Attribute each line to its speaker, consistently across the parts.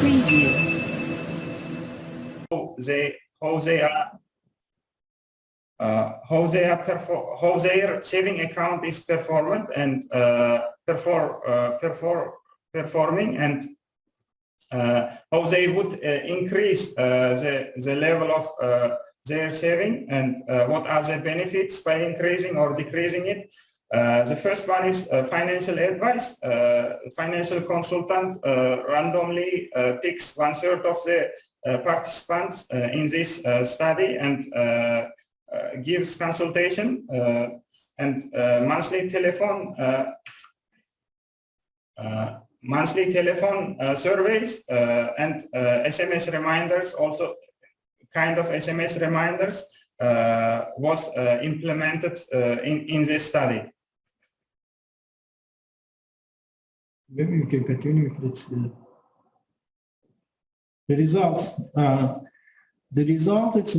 Speaker 1: Preview.
Speaker 2: How their saving account is performing and performing, and how they would increase the level of their saving, and what are the benefits by increasing or decreasing it. The first one is financial advice. Financial consultant randomly picks 1/3 of the participants in this study and gives consultation and monthly telephone surveys and SMS reminders. Also, kind of SMS reminders was implemented in this study.
Speaker 3: Maybe you can continue. It's the results. The result it's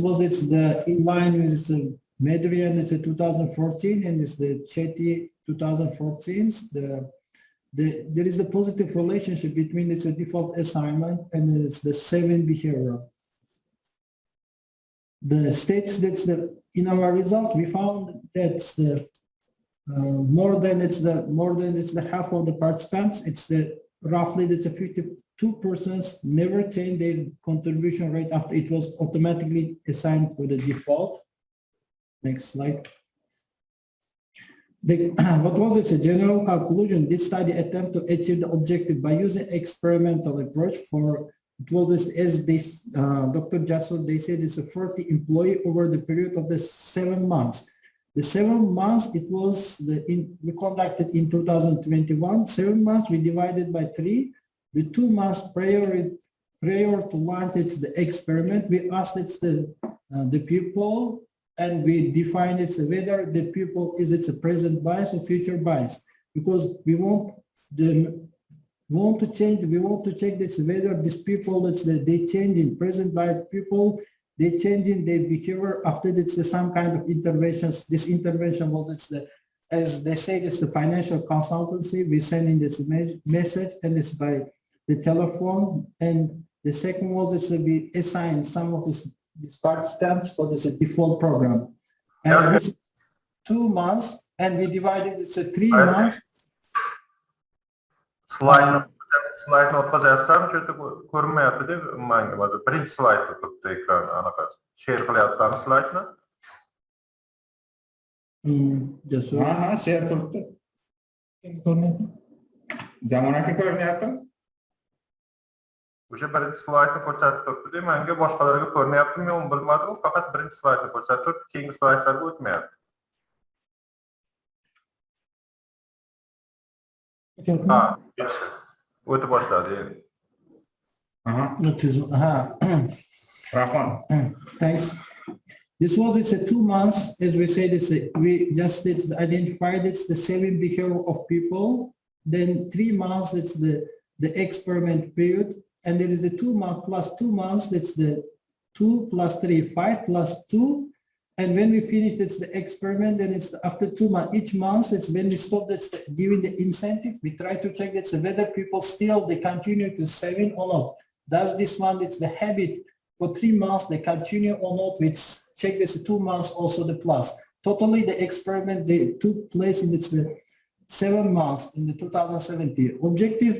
Speaker 3: in line with the Medrian, it's the 2014, and it's the Chetty 2014. There is a positive relationship between it's a default assignment and it's the 7 behavior. The states that's in our result we found that more than the half of the participants, roughly that's a 52% never changed their contribution rate after it was automatically assigned for the default. Next slide. What was its general conclusion? This study attempted to achieve the objective by using experimental approach for, it was this, as this, Dr. Jasur, they said it's a 40 employee over the period of the 7 months. The 7 months, it was, we conducted in 2021, 7 months we divided by 3. The 2 months prior to launch the experiment, we asked the people, and we define whether the people is a present bias or future bias, because we want to check this whether these people they change in present bias people, they change in their behavior after some kind of interventions. This intervention was as they say, it's the financial consultancy. We send in this message, and it's by the telephone. And the second was we assign some of these participants for this default program. And this 2 months, and we divided it to 3 months.
Speaker 4: Slide notqa yazsam, çünkü ko'rinmayapti deb menga hozir birinchi slaydda turibdi ekran anaqasi. Share qilyapsizmi slaydni?
Speaker 2: Ha, share turibdi. Zamonaki ko'rinyapti.
Speaker 4: O'sha birinchi slaydni ko'rsatib turibdi-da, menga boshqalarga ko'rinyaptimi, yo'qmi bilmadim, faqat birinchi slaydni ko'rsatib turibdi, keyingi slaydlarga o'tmayapti. Ha, o'tib boshladi endi.
Speaker 3: Thanks. This was a 2 months, as we said. We just identified the 7 behavior of people. Then 3 months, it's the experiment period, and there is the 2 months plus 2 months. It's the 2 plus 3, 5 plus 2. And when we finish, it's the experiment. Then it's after 2 months. Each month, it's when we stop. That's giving the incentive. We try to check whether people still they continue to saving or not. Does this one? It's the habit for 3 months they continue or not. We check this 2 months also the plus. Totally, the experiment they took place in the 7 months in the 2017. Objective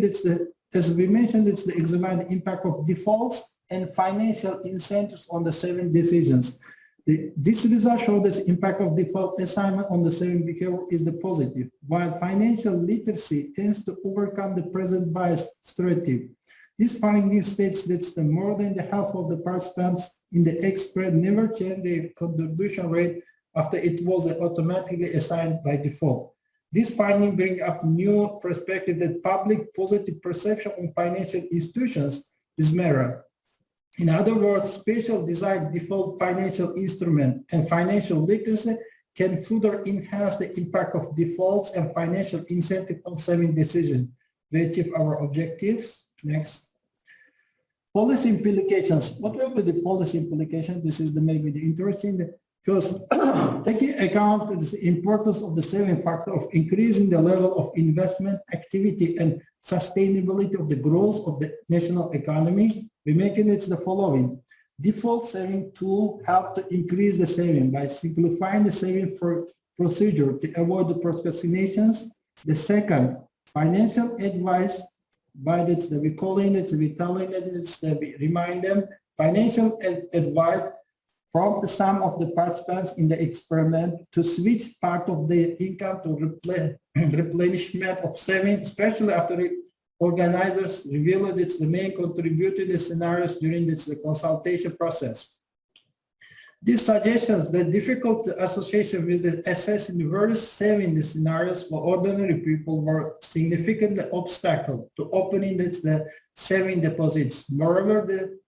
Speaker 3: as we mentioned, it's the examine the impact of defaults and financial incentives on the 7 decisions. This result shows the impact of default assignment on the 7 behavior is the positive, while financial literacy tends to overcome the present bias strategy. This finding states that more than the half of the participants in the experiment never changed their contribution rate after it was automatically assigned by default. This finding brings up new perspective that public positive perception on financial institutions is mirrored. In other words, special designed default financial instrument and financial literacy can further enhance the impact of defaults and financial incentive on saving decision to achieve our objectives. Next. Policy implications. What will be the policy implications? This is maybe the interesting. Because taking account of the importance of the saving factor of increasing the level of investment activity and sustainability of the growth of the national economy, we're making it the following. Default saving tool help to increase the saving by simplifying the saving procedure to avoid the procrastinations. The second, financial advice by this, we calling it, we telling it, we remind them, financial advice from the sum of the participants in the experiment to switch part of their income to replenishment of saving, especially after organizers revealed it's the main contributor to the scenarios during this consultation process. These suggestions, the difficult association with the assessing various saving scenarios for ordinary people were significantly obstacle to opening the saving deposits. Moreover, the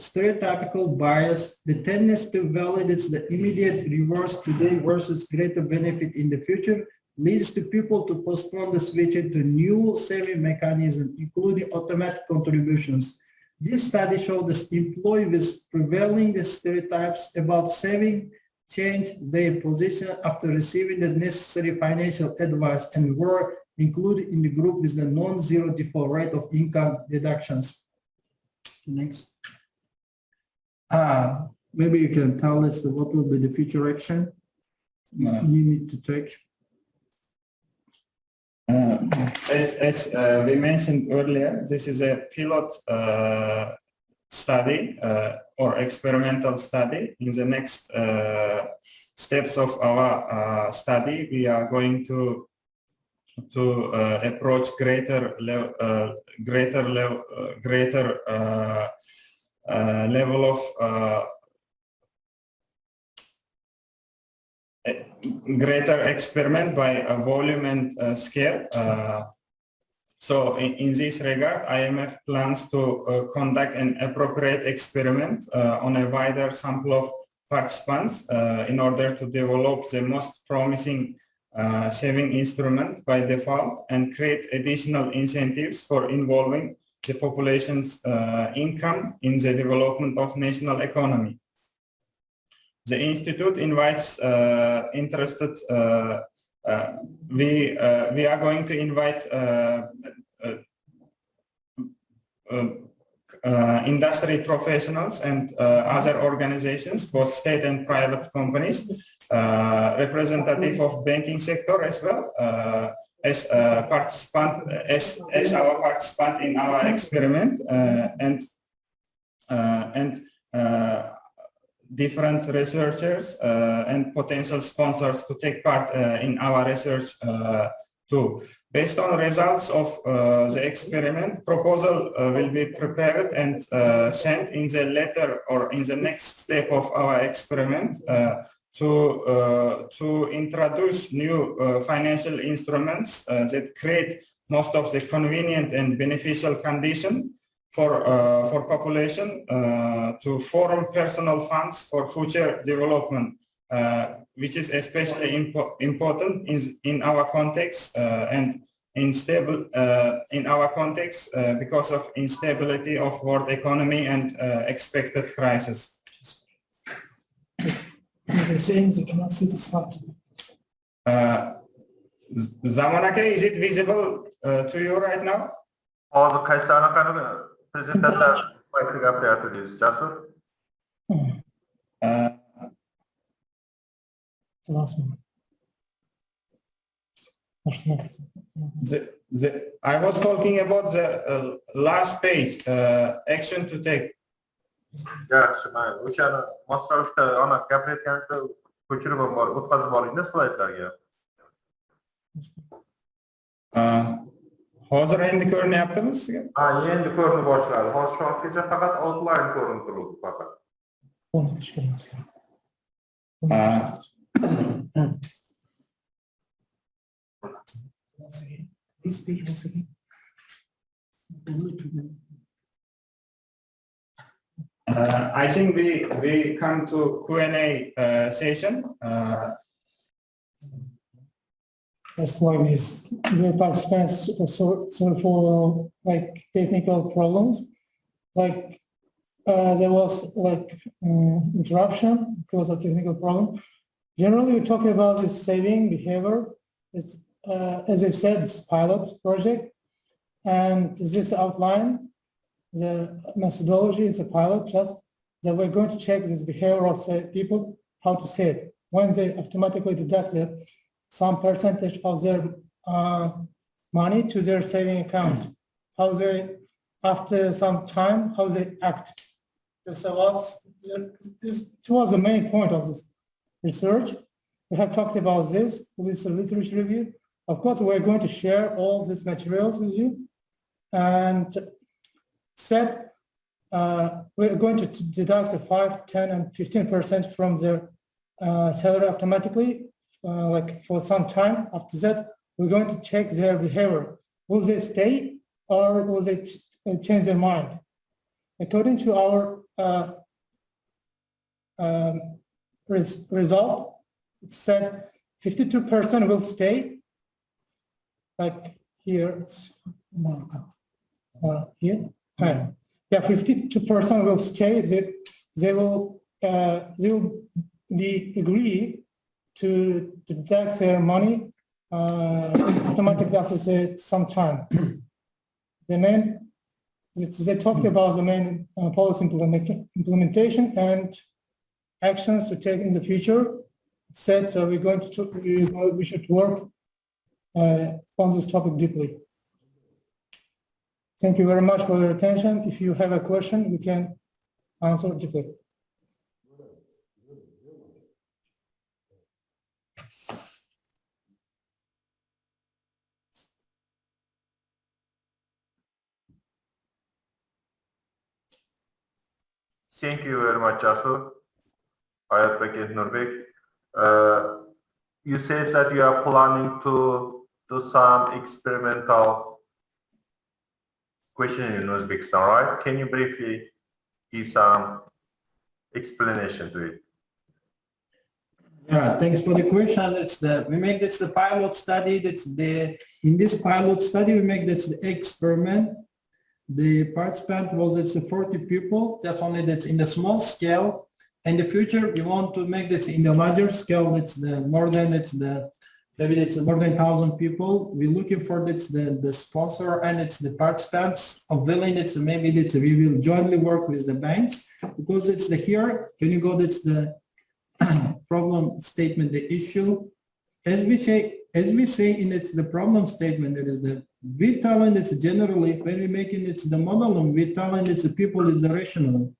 Speaker 3: stereotypical bias, the tendency to validate the immediate rewards today versus greater benefit in the future, leads to people to postpone the switch to new saving mechanisms, including automatic contributions. This study showed that employees with prevailing the stereotypes about saving changed their position after receiving the necessary financial advice and were included in the group with the non-zero default rate of income deductions. Next. Maybe you can tell us what will be the future action you need to take.
Speaker 2: As we mentioned earlier, this is a pilot study or experimental study. In the next steps of our study, we are going to approach greater level of greater experiment by volume and scale. So in this regard, IMF plans to conduct an appropriate experiment on a wider sample of participants in order to develop the most promising saving instrument by default and create additional incentives for involving the population's income in the development of national economy. The Institute invites interested, we are going to invite industry professionals and other organizations, both state and private companies, representative of banking sector as well, as participant, as our participant in our experiment, and different researchers and potential sponsors to take part in our research too. Based on results of the experiment, proposal will be prepared and sent in the later or in the next step of our experiment to introduce new financial instruments that create most of the convenient and beneficial condition for population to form personal funds for future development, which is especially important in our context and unstable in our context because of instability of world economy and expected crisis.
Speaker 5: As I say, you cannot see the slide.
Speaker 2: Zamanake, is it visible to you right now?
Speaker 4: Also, kaysana kanı presentasyon baiklik apriyat ediyoruz. Jasur?
Speaker 5: The last one.
Speaker 2: I was talking about the last page, action to take.
Speaker 4: Yaxshi, mayli. O'shani mostaroshda ona gapirayotganida ko'chirib o'tkazib olingda slaydlarga.
Speaker 2: Hozir endi ko'rinyaptimi sizga?
Speaker 4: Ha, endi ko'rinib boshladi. Hozir shohgacha faqat outline ko'rinib turibdi faqat.
Speaker 2: I think we come to Q&A session.
Speaker 5: First one is your participants for like technical problems. Like there was like interruption because of technical problem. Generally, we're talking about this saving behavior. It's, as I said, it's pilot project, and this outline, the methodology is a pilot, just that we're going to check this behavior of people, how to save. When they automatically deduct some percentage of their money to their saving account, how they, after some time, how they act. This was the main point of this research. We have talked about this with the literature review. Of course, we're going to share all these materials with you, and said we're going to deduct the 5, 10, and 15% from their salary automatically, like for some time. After that, we're going to check their behavior. Will they stay or will they change their mind? According to our result, it said 52% will stay, like here, here. Yeah, 52% will stay. They will be agree to deduct their money automatically after some time. They talked about the main policy implementation and actions to take in the future. It said we're going to we should work on this topic deeply. Thank you very much for your attention. If you have a question, we can answer deeply.
Speaker 4: Thank you very much, Jasu. Hayat and Nurbek. You say that you are planning to do some experimental question in Uzbekistan, right? Can you briefly give some explanation to it?
Speaker 3: Yeah, thanks for the question. We make this the pilot study. In this pilot study we make this the experiment. The participant was 40 people. Just only that's in the small scale. In the future, we want to make this in the larger scale. Maybe it's more than 1,000 people. We're looking for the sponsor and it's the participants of willing. We will jointly work with the banks because it's here. Can you go? That's the problem statement, the issue. As we say in the problem statement, that is we telling it's generally when we making the model, we telling the people is the rational,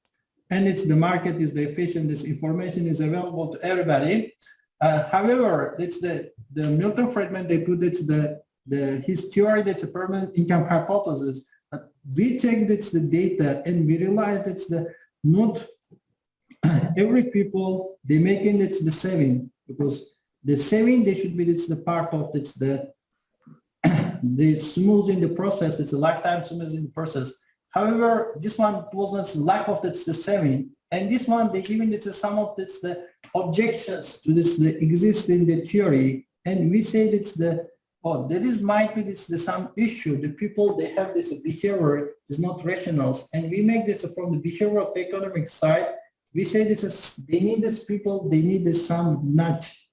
Speaker 3: and the market is the efficient. This information is available to everybody. However, it's the Milton Friedman. They put his theory. That's a permanent income hypothesis. But we check the data and we realize not every people they making the saving, because the saving they should be the part of the smoothing the process. It's a lifetime smoothing process. However, this one was lack of the saving, and this one they giving some of the objections to the existing the theory, and we say might be some issue. The people they have this behavior is not rational, and we make this from the behavioral economic side. We say they need people. They need some nudge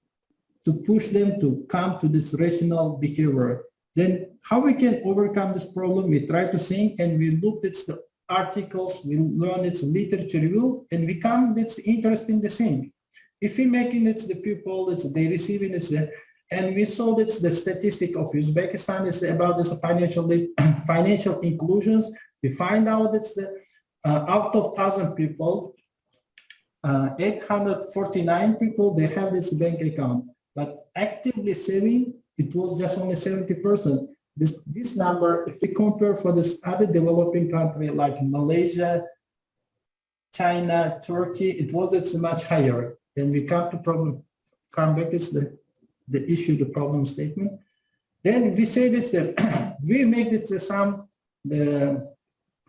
Speaker 3: to push them to come to this rational behavior. Then how we can overcome this problem? We try to think and we look at the articles, we learn its literature review, and we come that's interesting the thing. If we making the people they receiving and we saw the statistic of Uzbekistan is about this financial inclusions. We find out out of 1,000 people, 849 people they have this bank account, but actively saving it was just only 70%. This number, if we compare for this other developing country like Malaysia, China, Turkey, it was much higher. Then we come back is the issue, the problem statement. Then we say that we make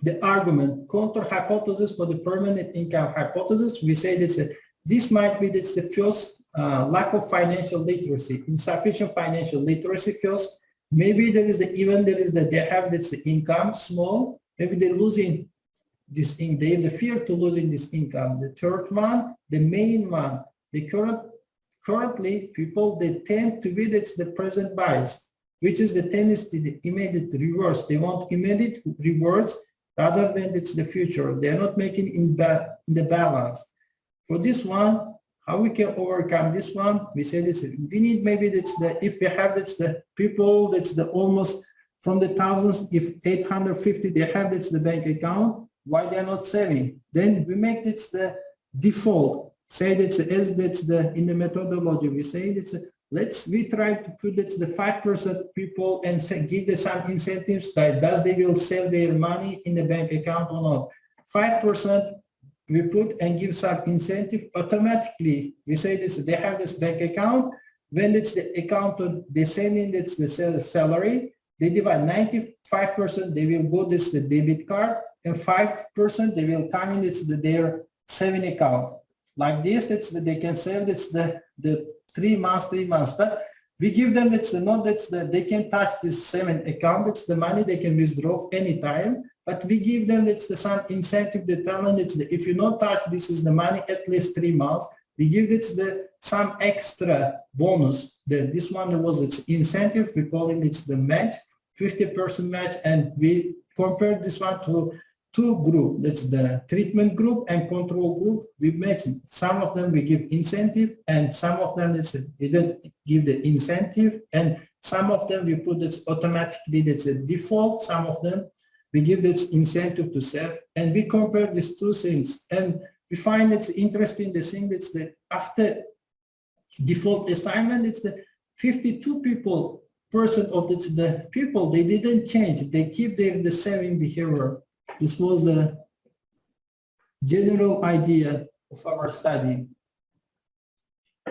Speaker 3: the argument, counter hypothesis for the permanent income hypothesis. We say this might be the first lack of financial literacy, insufficient financial literacy first. Maybe they have this income small, maybe they're losing this in the fear to losing this income. The third one, the main one, the currently people, they tend to be that's the present bias, which is the tendency, the immediate rewards. They want immediate rewards rather than it's the future. They're not making in the balance. For this one, how we can overcome this one? We say this, we need maybe that's the, if we have that's the people, that's the almost from the thousands, if 850, they have that's the bank account, why they're not saving? Then we make this the default. Say that's as that's the in the methodology. We say that's we try to put it's the 5% people and say, give them some incentives that does they will save their money in the bank account or not. 5% we put and give some incentive automatically. We say this they have this bank account. When it's the account they send in it's the salary, they divide 95% they will go this the debit card and 5% they will come in it's their saving account. Like this, it's they can save this the 3 months, but we give them it's the not that's the they can touch this saving account. It's the money they can withdraw anytime, but we give them it's the some incentive. The talent it's the if you not touch this is the money at least 3 months. We give it the some extra bonus. This one was its incentive. We call it it's the match, 50% match, and we compare this one to two groups. That's the treatment group and control group. We match some of them we give incentive, and some of them they don't give the incentive, and some of them we put it automatically. That's a default. Some of them we give this incentive to save, and we compare these two things, and we find it's interesting. The thing that's the after default assignment, it's the 52% of the people they didn't change. They keep the saving behavior. This was the general idea of our study.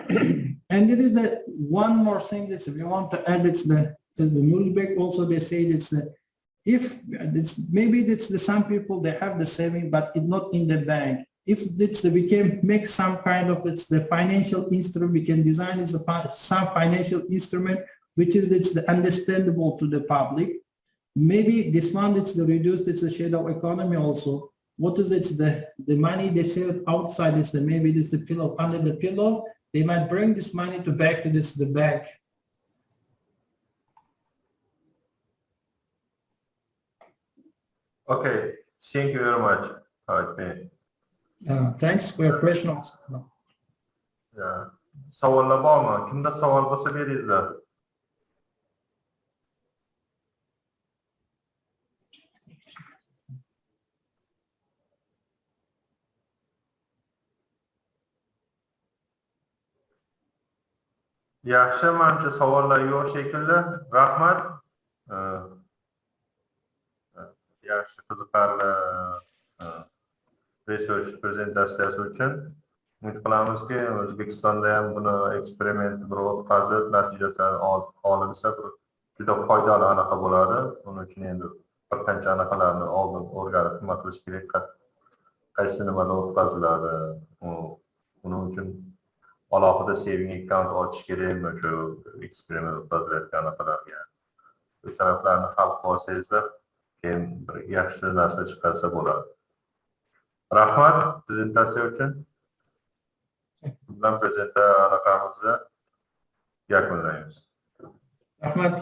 Speaker 3: And it is the one more thing that we want to add. It's the Nuremberg also they say it's the if it's maybe it's the some people they have the saving but it's not in the bank. If it's the, we can make some kind of it's the financial instrument we can design is some financial instrument which is it's the understandable to the public. Maybe this one it's the reduced it's a shadow economy also. What is it's the money they save outside is the maybe it is the pillow under the pillow. They might bring this money to back to this the bank.
Speaker 4: Okay, thank you very much.
Speaker 3: Thanks for your question also.
Speaker 4: Yeah. Savollar bormi? Kimda savol bo'lsa beringlar. Yaxshi, menimcha savollar yo'q shekilli. Rahmat. Yaxshi qiziqarli research prezentatsiyasi uchun. Umid qilamizki, O'zbekistonda ham buni eksperiment bir o'tkazib, natijasini olinsa juda foydali anaqa bo'ladi. Buning uchun endi bir qancha anaqalarni oldin o'rganib nima qilish kerak, qaysi nimada o'tkaziladi. Buning uchun alohida saving account ochish kerakmi shu eksperiment o'tkazilayotgan anaqalarga. Bu taraflarni hal qilsangizlar, keyin bir yaxshi narsa chiqarsa bo'ladi. Rahmat prezentatsiya uchun. Bundan prezentatsiya anaqamizni yakunlaymiz.
Speaker 3: Rahmat.